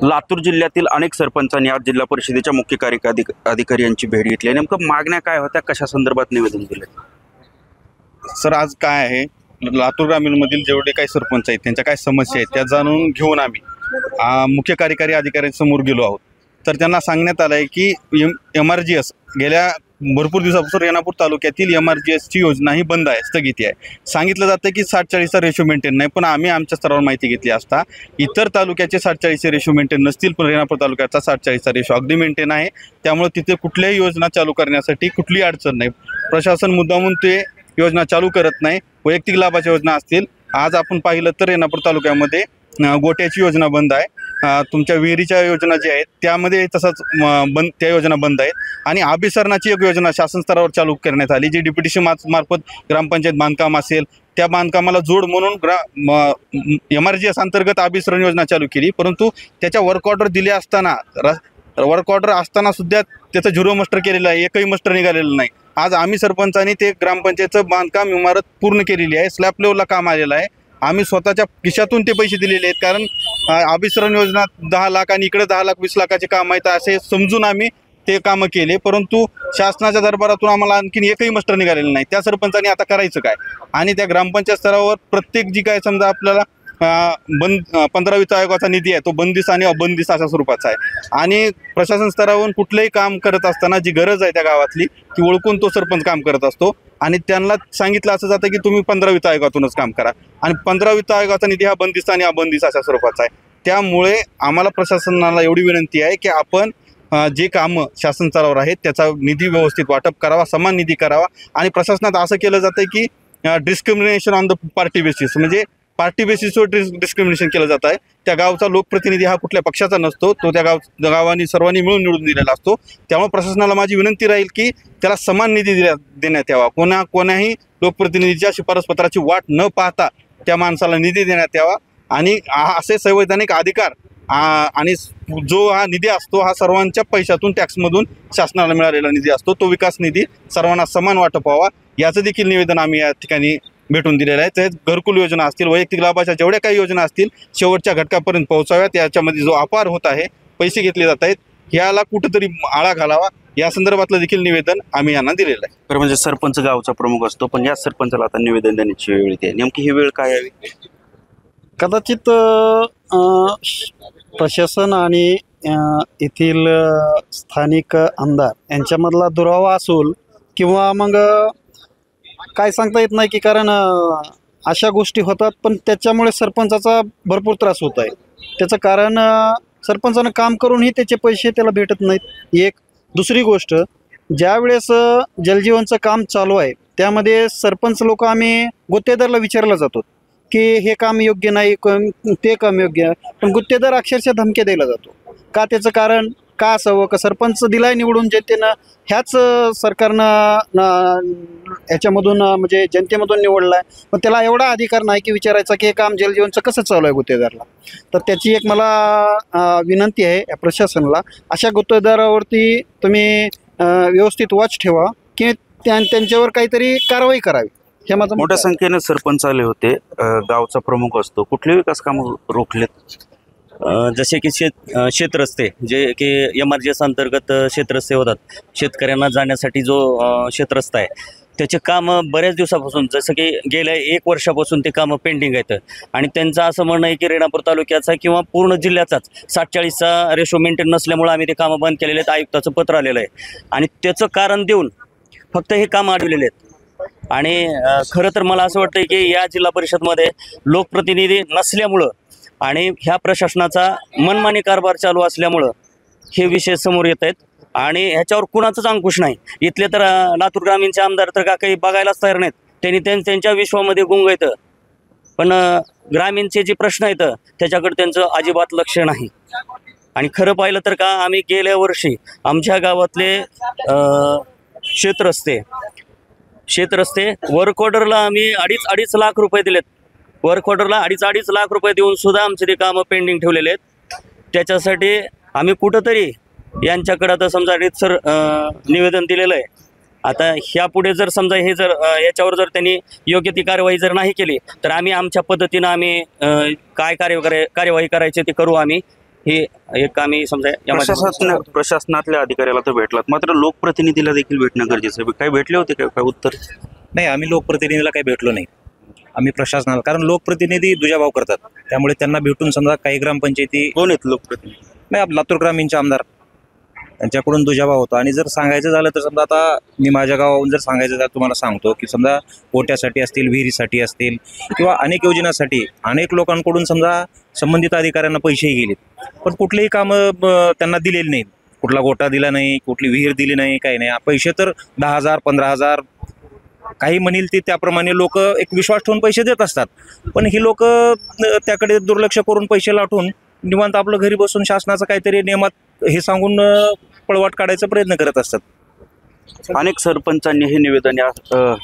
लातूर जिल्ह्यातील अनेक सरपंचांनी आज जिल्हा परिषदेच्या मुख्य कार्यकारी अधिकारी यांची भेट घेतली. नेमकं मागण्या काय होत्या, कशा संदर्भात निवेदन दिले? सर, आज काय आहे, लातूर ग्रामीणमधील जेवढे काही सरपंच आहेत त्यांच्या काय समस्या आहेत त्या जाणून घेऊन आम्ही मुख्य कार्यकारी अधिकाऱ्यांसमोर गेलो आहोत. तर त्यांना सांगण्यात आलं आहे की MRGS गेल्या भरपूर दिवसापासून रेणापूर तालुक्यातील MRGSची योजना ही बंद आहे, स्थगिती आहे. सांगितलं जातं की 60-40चा रेशो मेंटेन नाही, पण आम्ही आमच्या स्तरावर माहिती घेतली असता इतर तालुक्याचे 60-40चे रेशो मेंटेन नसतील, पण रेणापूर तालुक्याचा 60-40चा रेशो अगदी मेंटेन आहे. त्यामुळे तिथे कुठल्याही योजना चालू करण्यासाठी कुठलीही अडचण नाही. प्रशासन मुद्दामून ते योजना चालू करत नाही. वैयक्तिक लाभाच्या योजना असतील, आज आपण पाहिलं तर रेणापूर तालुक्यामध्ये गोट्याची योजना बंद आहे. तुमच्या विहिरीच्या योजना ज्या आहेत त्यामध्ये तसंच त्या योजना बंद आहेत. आणि अभिसरणाची एक योजना शासन स्तरावर चालू करण्यात आली, जी DPTC मार्फत ग्रामपंचायत बांधकाम असेल त्या बांधकामाला जोड म्हणून MRGS अंतर्गत अभिसरण योजना चालू केली. परंतु त्याच्या वर्क ऑर्डर दिले असताना वर्क ऑर्डर असताना सुद्धा त्याचं 0 मस्टर केलेलं आहे, एकही मस्टर निघालेलं नाही. आज आम्ही सरपंचांनी ते ग्रामपंचायतचं बांधकाम इमारत पूर्ण केलेली आहे, स्लॅब लेवलला काम आलेलं आहे. आम्ही स्वतःच्या खिशातून ते पैसे दिलेले आहेत, कारण अभिसरण योजना 10 लाख आणि इकडे 10 लाख 20 लाखाचे काम आहेत असे समजून आम्ही ते कामं केले. परंतु शासनाच्या दरबारातून आम्हाला आणखीन एकही मस्टर निघालेलं नाही. त्या सरपंचांनी आता करायचं काय? आणि त्या ग्रामपंचायत स्तरावर प्रत्येक जी काय समजा आपल्याला 15 वित्त आयोगाचा निधी आहे तो बंदिस्त आणि अबंदिस्त अशा स्वरूपाचा आहे. आणि प्रशासन स्तरावरून कुठलंही काम करत असताना जी गरज आहे त्या गावातली ती ओळखून तो सरपंच काम करत असतो. आणि त्यांना सांगितलं असं जातं की तुम्ही 15 वित्त आयोगातूनच काम करा, आणि 15 वित्त आयोगाचा निधी हा बंदिस्त आणि अबंदिस्त अशा स्वरूपाचा आहे. त्यामुळे आम्हाला प्रशासनाला एवढी विनंती आहे की आपण जे कामं शासन स्तरावर आहेत त्याचा निधी व्यवस्थित वाटप करावा, समान निधी करावा. आणि प्रशासनात असं केलं जातं की discrimination on the party basis, म्हणजे पार्टी बेसिसवर डिस्क्रिमिनेशन केलं जात आहे. त्या गावचा लोकप्रतिनिधी हा कुठल्या पक्षाचा नसतो, तो त्या गावांनी सर्वांनी मिळून निवडून दिलेला असतो. त्यामुळे प्रशासनाला माझी विनंती राहील की त्याला समान निधी देण्यात यावा. कोणाही लोकप्रतिनिधीच्या शिफारसपत्राची वाट न पाहता त्या माणसाला निधी देण्यात यावा. आणि असे संवैधानिक अधिकार आणि जो हा निधी असतो हा सर्वांच्या पैशातून टॅक्समधून शासनाला मिळालेला निधी असतो, तो विकास निधी सर्वांना समान वाटप व्हावा याचं देखील निवेदन आम्ही या ठिकाणी भेटून दिलेलं आहे. तसेच घरकुल योजना असतील, वैयक्तिक लाभाच्या जेवढ्या काही योजना असतील शेवटच्या घटकापर्यंत पोहोचाव्यात. याच्यामध्ये जो अपार होत आहे, पैसे घेतले जात आहेत, याला कुठंतरी आळा घालावा या संदर्भातलं देखील निवेदन आम्ही यांना दिलेलं आहे. तर म्हणजे सरपंच गावचा प्रमुख असतो, पण या सरपंचाला आता निवेदन देण्याची वेळ येते. नेमकी ही वेळ काय यावी? कदाचित प्रशासन आणि येथील स्थानिक आमदार यांच्यामधला दुरावा असेल, किंवा मग काय सांगता येत नाही की, कारण अशा गोष्टी होतात पण त्याच्यामुळे सरपंचाचा भरपूर त्रास होत आहे. त्याचं कारण सरपंचानं काम करूनही त्याचे पैसे त्याला भेटत नाहीत. एक दुसरी गोष्ट, ज्या वेळेस जलजीवनचं काम चालू आहे त्यामध्ये सरपंच लोक आम्ही गुत्तेदारला विचारला जातो की हे काम योग्य नाही, ते काम योग्य आहे, पण गुत्तेदार अक्षरशः धमक्या द्यायला जातो. का? त्याचं कारण का असावं? का सरपंच दिलाय निवडून जनतेनं, ह्याच सरकारनं ह्याच्यामधून म्हणजे जनतेमधून निवडला आहे, पण त्याला एवढा अधिकार नाही की विचारायचा की हे काम जलजीवनचं कसं चालू आहे गुत्तेदारला. तर त्याची एक मला विनंती आहे या प्रशासनाला, अशा गुत्तेदारावरती तुम्ही व्यवस्थित वॉच ठेवा की त्यांच्यावर काहीतरी कारवाई करावी. हे माझं मोठ्या संख्येने सरपंच आले होते. गावचा प्रमुख असतो, कुठले विकास कामं रोखलेत? जसे की शेतरस्ते, जे की MRGS अंतर्गत शेतरस्ते होतात, शेतकऱ्यांना जाण्यासाठी जो शेतरस्ता आहे त्याचे कामं बऱ्याच दिवसापासून, जसं की गेल्या 1 वर्षापासून ते कामं पेंडिंग आहेत. आणि त्यांचं असं म्हणणं आहे की रेणापूर तालुक्याचा किंवा पूर्ण जिल्ह्याचाच 60-40चा रेशो मेंटेन नसल्यामुळे आम्ही ते कामं बंद केलेले आहेत. आयुक्ताचं पत्र आलेलं आहे आणि त्याचं कारण देऊन फक्त हे कामं अडवलेले आहेत. आणि खरं तर मला असं वाटतं की या जिल्हा परिषदमध्ये लोकप्रतिनिधी नसल्यामुळं आणि ह्या प्रशासनाचा मनमानी कारभार चालू असल्यामुळं हे विषय समोर येत आहेत. आणि ह्याच्यावर कुणाचंच अंकुश नाही. इथले तर लातूर ग्रामीणचे आमदार तर का काही बघायलाच तयार नाहीत. त्यांनी त्यांच्या विश्वामध्ये गुंग येतं, पण ग्रामीणचे जे प्रश्न आहेत त्याच्याकडे त्यांचं अजिबात लक्ष नाही. आणि खरं पाहिलं तर का, आम्ही गेल्या वर्षी आमच्या गावातले शेतरस्ते वर्क ऑर्डरला आम्ही 2.5 लाख रुपये दिलेत. वर्क ऑर्डरला 2.5 लाख रुपये देऊन सुद्धा आमचे ते कामं पेंडिंग ठेवलेले आहेत. त्याच्यासाठी आम्ही कुठंतरी यांच्याकडे आता समजा रीतसर निवेदन दिलेलं आहे. आता ह्यापुढे जर समजा हे जर याच्यावर जर त्यांनी योग्य ती कार्यवाही जर नाही केली तर आम्ही आमच्या पद्धतीनं आम्ही काय कार्यवाही करायची ते करू आम्ही. हे एक आम्ही समजा प्रशासनातल्या अधिकाऱ्याला तर भेटलात, मात्र लोकप्रतिनिधीला देखील भेटणं गरजेचं आहे. काय भेटले होते काय उत्तर? नाही, आम्ही लोकप्रतिनिधीला काही भेटलो नाही. आम्ही प्रशासनाला, कारण लोकप्रतिनिधी दुजाभाव करतात, त्यामुळे त्यांना भेटून समजा काही ग्रामपंचायती कोण आहेत लोकप्रतिनिधी? नाही, लातूर ग्रामीणचे आमदार, त्यांच्याकडून दुजाभाव होतो. आणि जर सांगायचं झालं तर समजा आता मी माझ्या गावाहून जर सांगायचं झालं तुम्हाला सांगतो की समजा पोट्यासाठी असतील, विहिरीसाठी असतील किंवा अनेक योजनांसाठी अनेक लोकांकडून समजा संबंधित अधिकाऱ्यांना पैसेही गेलेत, पण कुठलेही कामं त्यांना दिलेली नाहीत. कुठला गोटा दिला नाही, कुठली विहीर दिली नाही, काही नाही. पैसे तर 10,000 15,000 काही म्हणील ते त्याप्रमाणे लोक एक विश्वास ठेवून पैसे देत असतात. पण ही लोक त्याकडे दुर्लक्ष करून पैसे लाटून निवांत आपलं घरी बसून शासनाचं काहीतरी नियमात हे सांगून पळवाट काढायचा प्रयत्न करत असतात. अनेक सरपंचांनी हे निवेदन या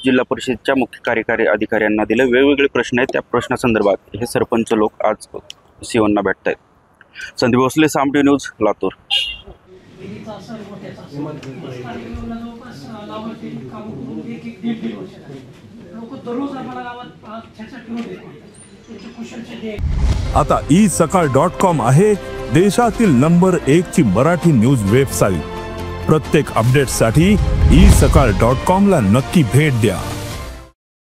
जिल्हा परिषदेच्या मुख्य कार्यकारी अधिकाऱ्यांना दिलं. वेगवेगळे प्रश्न आहेत, त्या प्रश्नासंदर्भात हे सरपंच लोक आज सीओंना भेटत आहेत. संदीप भोसले, सामटी न्यूज, लातूर. आता isakal.com आहे देशातील नंबर 1 ची मराठी न्यूज वेबसाईट. प्रत्येक अपडेटसाठी isakal.com ला नक्की भेट द्या.